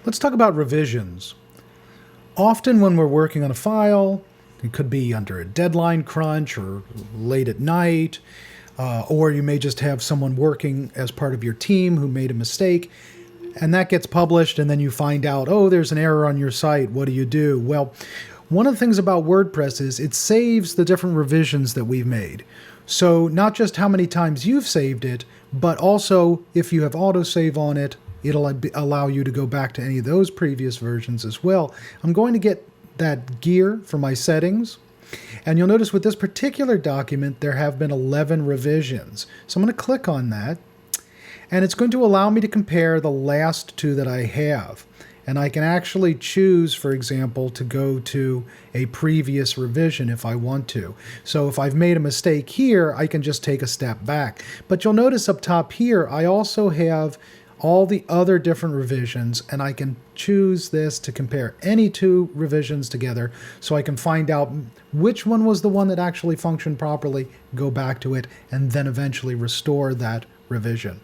Let's talk about revisions. Often when we're working on a file, it could be under a deadline crunch or late at night, or you may just have someone working as part of your team who made a mistake, and that gets published, and then you find out, oh, there's an error on your site. What do you do? Well, one of the things about WordPress is it saves the different revisions that we've made. So not just how many times you've saved it, but also if you have autosave on it, it'll allow you to go back to any of those previous versions as well. I'm going to get that gear for my settings. And you'll notice with this particular document, there have been 11 revisions. So I'm going to click on that. And it's going to allow me to compare the last two that I have. And I can actually choose, for example, to go to a previous revision if I want to. So if I've made a mistake here, I can just take a step back. But you'll notice up top here, I also have all the other different revisions, and I can choose this to compare any two revisions together so I can find out which one was the one that actually functioned properly, go back to it, and then eventually restore that revision.